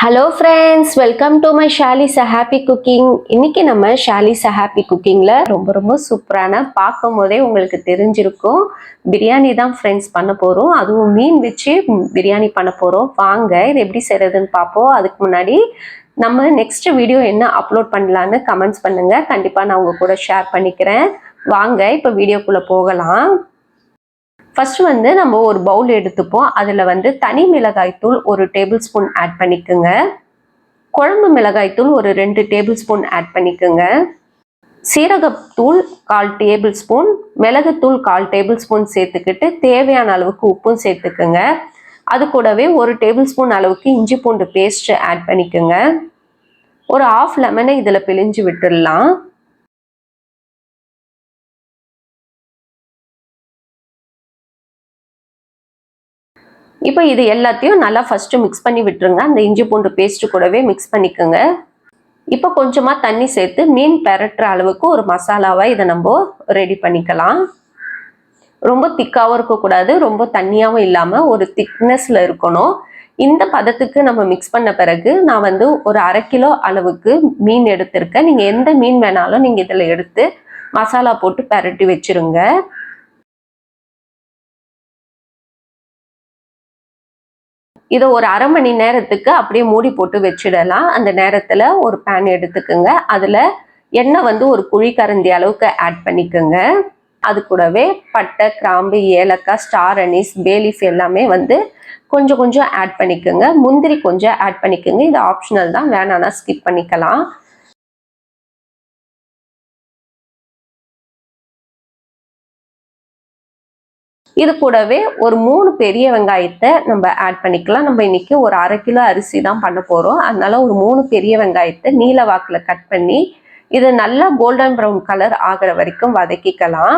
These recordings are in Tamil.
Hello friends, welcome to my Shali's happy cooking. இன்னைக்கு நம்ம ஷாலிஸ் ஹாப்பி குக்கிங்கில் ரொம்ப சூப்பரான, பார்க்கும் போதே உங்களுக்கு தெரிஞ்சிருக்கும், பிரியாணி தான் ஃப்ரெண்ட்ஸ் பண்ண போகிறோம். அதுவும் மீன் வச்சு பிரியாணி பண்ண போகிறோம். வாங்க இது எப்படி செய்கிறதுன்னு பார்ப்போம். அதுக்கு முன்னாடி நம்ம நெக்ஸ்ட் வீடியோ என்ன அப்லோட் பண்ணலான்னு கமெண்ட்ஸ் பண்ணுங்கள். கண்டிப்பாக நான் உங்கள் கூட ஷேர் பண்ணிக்கிறேன். வாங்க இப்போ வீடியோக்குள்ளே போகலாம். ஃபர்ஸ்ட் நம்ம ஒரு பவுல் எடுத்துப்போம். அதில் தனி மிளகாய் தூள் 1 டேபிள் ஸ்பூன் ஆட் பண்ணிக்கோங்க. குழம்பு மிளகாய் தூள் ஒரு 2 டேபிள் ஸ்பூன் ஆட் பண்ணிக்கோங்க. சீரகத்தூள் 1/4 டேபிள் ஸ்பூன், மிளகுத்தூள் 1/4 டேபிள் ஸ்பூன் சேர்த்துக்கிட்டு தேவையான அளவுக்கு உப்பும் சேர்த்துக்குங்க. அது கூடவே 1 டேபிள் ஸ்பூன் அளவுக்கு இஞ்சி பூண்டு பேஸ்ட் ஆட் பண்ணிக்கோங்க. ஒரு 1/2 லெமனை இதில் பிழிஞ்சு விட்டுடலாம். இப்போ இது எல்லாத்தையும் நல்லா ஃபர்ஸ்ட் மிக்ஸ் பண்ணி விட்டுருங்க. அந்த இஞ்சி பூண்டு பேஸ்ட் கூடவே மிக்ஸ் பண்ணிக்கோங்க. இப்போ கொஞ்சமாக தண்ணி சேர்த்து மீன் பெரட்டுற அளவுக்கு ஒரு மசாலாவை இதை நம்ம ரெடி பண்ணிக்கலாம். ரொம்ப திக்காகவும் இருக்கக்கூடாது, ரொம்ப தண்ணியாகவும் இல்லாமல் ஒரு திக்னஸில் இருக்கணும். இந்த பதத்துக்கு நம்ம மிக்ஸ் பண்ண பிறகு நான் ஒரு 1/2 கிலோ அளவுக்கு மீன் எடுத்திருக்கேன். நீங்கள் எந்த மீன் வேணாலும் நீங்கள் இதில் எடுத்து மசாலா போட்டு பெரட்டி வச்சிருங்க. இதை ஒரு 1/2 மணி நேரத்துக்கு அப்படியே மூடி போட்டு வச்சிடலாம். அந்த நேரத்தில் ஒரு பேன் எடுத்துக்கோங்க. அதில் எண்ணெய் ஒரு குழிக்கரண்டி அளவுக்கு ஆட் பண்ணிக்கோங்க. அது கூடவே பட்டை, கிராம்பு, ஏலக்காய், ஸ்டார் அனீஸ், பேலீஃப் எல்லாமே கொஞ்சம் கொஞ்சம் ஆட் பண்ணிக்கோங்க. முந்திரி கொஞ்சம் ஆட் பண்ணிக்கோங்க. இது ஆப்ஷனல் தான், வேணான்னா ஸ்கிப் பண்ணிக்கலாம். இது கூடவே ஒரு 3 பெரிய வெங்காயத்தை நம்ம ஆட் பண்ணிக்கலாம். நம்ம இன்னைக்கு ஒரு 1/2 கிலோ அரிசி தான் பண்ண போகிறோம். அதனால ஒரு 3 பெரிய வெங்காயத்தை நீல வாக்கில் கட் பண்ணி இது நல்லா கோல்டன் ப்ரௌன் கலர் ஆகிற வரைக்கும் வதக்கிக்கலாம்.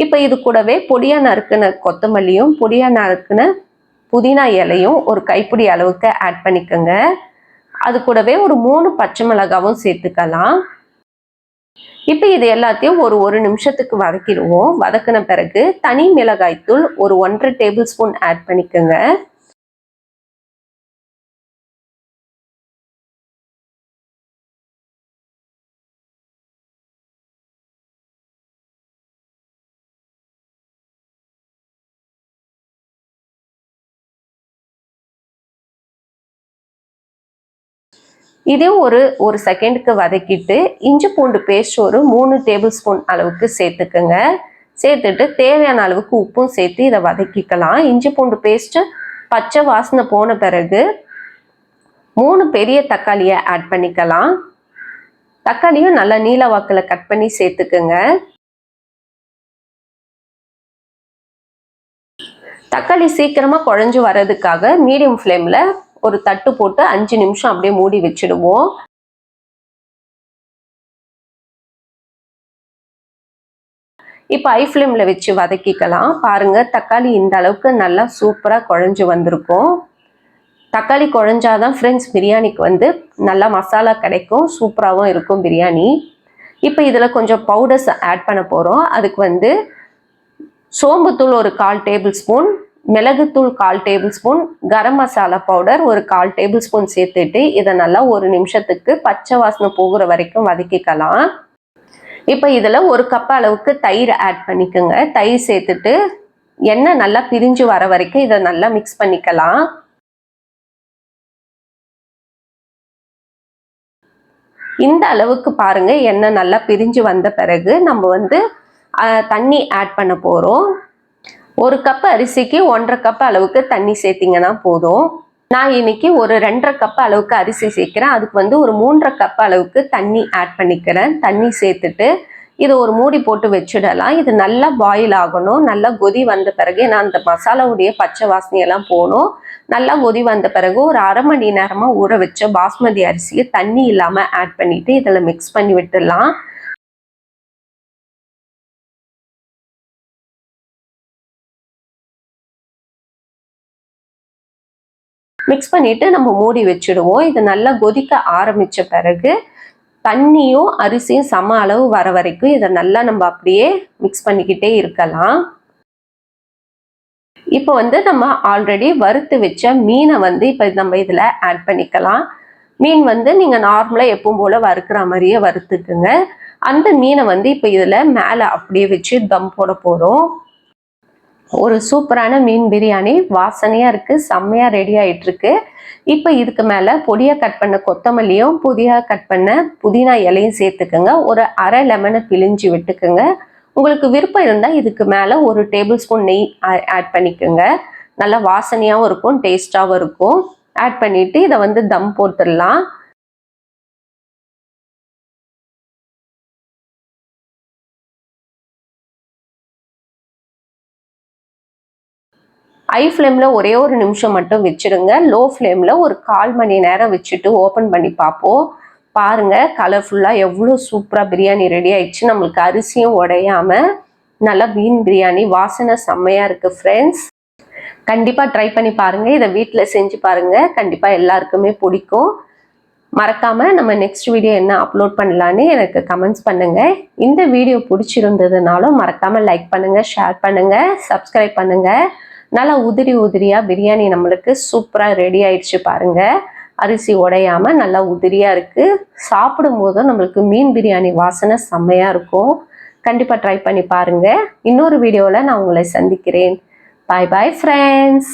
இப்போ இது கூடவே பொடியாக நறுக்குன கொத்தமல்லியும் பொடியாக நறுக்குன புதினா இலையும் ஒரு கைப்பிடி அளவுக்கு ஆட் பண்ணிக்கோங்க. அது கூடவே ஒரு 3 பச்சை மிளகாவும் சேர்த்துக்கலாம். இப்போ இது எல்லாத்தையும் ஒரு நிமிஷத்துக்கு வதக்கிடுவோம். வதக்கின பிறகு தனி மிளகாய் தூள் ஒரு 1/2 டேபிள் ஸ்பூன் ஆட் பண்ணிக்கோங்க. இதையும் ஒரு செகண்டுக்கு வதக்கிட்டு இஞ்சி பூண்டு பேஸ்ட் ஒரு 3 டேபிள் ஸ்பூன் அளவுக்கு சேர்த்துக்குங்க. சேர்த்துட்டு தேவையான அளவுக்கு உப்பும் சேர்த்து இதை வதக்கிக்கலாம். இஞ்சி பூண்டு பேஸ்ட்டு பச்சை வாசனை போன பிறகு 3 பெரிய தக்காளியை ஆட் பண்ணிக்கலாம். தக்காளியும் நல்லா நீல வாக்கில் கட் பண்ணி சேர்த்துக்குங்க. தக்காளி சீக்கிரமாக குழஞ்சு வர்றதுக்காக மீடியம் ஃப்ளேமில் ஒரு தட்டு போட்டு 5 நிமிஷம் அப்படியே மூடி வச்சிடுவோம். இப்போ ஹை ஃப்ளேமில் வச்சு வதக்கிக்கலாம். பாருங்க, தக்காளி இந்த அளவுக்கு நல்லா சூப்பராக குழஞ்சு வந்திருக்கும். தக்காளி குழஞ்சாதான் ஃப்ரெண்ட்ஸ் பிரியாணிக்கு நல்லா மசாலா கிடைக்கும், சூப்பராகவும் இருக்கும் பிரியாணி. இப்போ இதில் கொஞ்சம் பவுடர்ஸ் ஆட் பண்ண போகிறோம். அதுக்கு சோம்புத்தூள் ஒரு 1/4 டேபிள் ஸ்பூன், மிளகுத்தூள் 1/4 table spoon, garam masala powder ஒரு 1/4 டேபிள் ஸ்பூன் சேர்த்துட்டு இதை நல்லா ஒரு நிமிஷத்துக்கு பச்சை வாசனை போகிற வரைக்கும் வதக்கிக்கலாம். இப்போ இதில் 1 கப் அளவுக்கு தயிர் ஆட் பண்ணிக்கோங்க. தயிர் சேர்த்துட்டு எண்ணெய் நல்லா பிரிஞ்சு வர வரைக்கும் இதை நல்லா மிக்ஸ் பண்ணிக்கலாம். இந்த அளவுக்கு பாருங்க, எண்ணெய் நல்லா பிரிஞ்சு வந்த பிறகு நம்ம தண்ணி ஆட் பண்ண போகிறோம். 1 கப் அரிசிக்கு 1/2 கப் அளவுக்கு தண்ணி சேர்த்திங்கன்னா போதும். நான் இன்னைக்கு ஒரு 2.5 கப் அளவுக்கு அரிசி சேர்க்கிறேன். அதுக்கு ஒரு 3.5 கப் அளவுக்கு தண்ணி ஆட் பண்ணிக்கிறேன். தண்ணி சேர்த்துட்டு இதை ஒரு மூடி போட்டு வச்சிடலாம். இது நல்லா பாயில் ஆகணும். நல்லா கொதி வந்த பிறகு நான் அந்த மசாலாவுடைய பச்சை வாசனையெல்லாம் போகணும். நல்லா கொதி வந்த பிறகு ஒரு 1/2 மணி நேரமாக ஊற வச்ச பாஸ்மதி அரிசியை தண்ணி இல்லாமல் ஆட் பண்ணிட்டு இதில் மிக்ஸ் பண்ணி விட்டுடலாம். மிக்ஸ் பண்ணிட்டு நம்ம மூடி வச்சிடுவோம். இது நல்லா கொதிக்க ஆரம்பிச்ச பிறகு தண்ணியும் அரிசியும் சம அளவு வர வரைக்கும் இதை நல்லா நம்ம அப்படியே மிக்ஸ் பண்ணிக்கிட்டே இருக்கலாம். இப்போ வந்து நம்ம ஆல்ரெடி வறுத்து வச்ச மீனை வந்து இப்போ நம்ம இதில் ஆட் பண்ணிக்கலாம். மீன் வந்து நீங்கள் நார்மலாக எப்பவும் போல் வறுக்கிற மாதிரியே வறுத்துக்குங்க. அந்த மீனை வந்து இப்போ இதில் மேலே அப்படியே வச்சு தம் போட போகிறோம். ஒரு சூப்பரான மீன் பிரியாணி வாசனையாக இருக்குது, செம்மையாக ரெடி ஆகிட்டுருக்கு. இப்போ இதுக்கு மேலே பொடியாக கட் பண்ண கொத்தமல்லியும் பொடியாக கட் பண்ண புதினா இலையும் சேர்த்துக்குங்க. ஒரு அரை லெமனை பிழிஞ்சு விட்டுக்குங்க. உங்களுக்கு விருப்பம் இருந்தால் இதுக்கு மேலே ஒரு டேபிள் ஸ்பூன் நெய் ஆட் பண்ணிக்கோங்க. நல்லா வாசனையாகவும் இருக்கும், டேஸ்டாகவும் இருக்கும். ஆட் பண்ணிவிட்டு இதை வந்து தம் போட்டுடலாம். ஹை ஃப்ளேமில் ஒரே ஒரு நிமிஷம் மட்டும் வச்சுருங்க. லோ ஃப்ளேமில் ஒரு 1/4 மணி நேரம் வச்சுட்டு ஓப்பன் பண்ணி பார்ப்போம். பாருங்கள், கலர்ஃபுல்லாக எவ்வளோ சூப்பராக பிரியாணி ரெடி ஆயிடுச்சு. நம்மளுக்கு அரிசியும் உடையாமல் நல்லா மீன் பிரியாணி வாசனை செம்மையாக இருக்குது ஃப்ரெண்ட்ஸ். கண்டிப்பாக ட்ரை பண்ணி பாருங்கள். இதை வீட்டில் செஞ்சு பாருங்கள், கண்டிப்பாக எல்லாருக்குமே பிடிக்கும். மறக்காமல் நம்ம நெக்ஸ்ட் வீடியோ என்ன அப்லோட் பண்ணலான்னு எனக்கு கமெண்ட்ஸ் பண்ணுங்கள். இந்த வீடியோ பிடிச்சிருந்ததுனாலும் மறக்காமல் லைக் பண்ணுங்கள், ஷேர் பண்ணுங்கள், சப்ஸ்கிரைப் பண்ணுங்கள். நல்லா உதிரியாக பிரியாணி நம்மளுக்கு சூப்பராக ரெடி ஆயிடுச்சு பாருங்கள். அரிசி உடையாமல் நல்லா உதிரியாக இருக்குது. சாப்பிடும் போதும் நம்மளுக்கு மீன் பிரியாணி வாசனை செம்மையாக இருக்கும். கண்டிப்பாக ட்ரை பண்ணி பாருங்கள். இன்னொரு வீடியோவில் நான் உங்களை சந்திக்கிறேன். பாய் பாய் ஃப்ரெண்ட்ஸ்.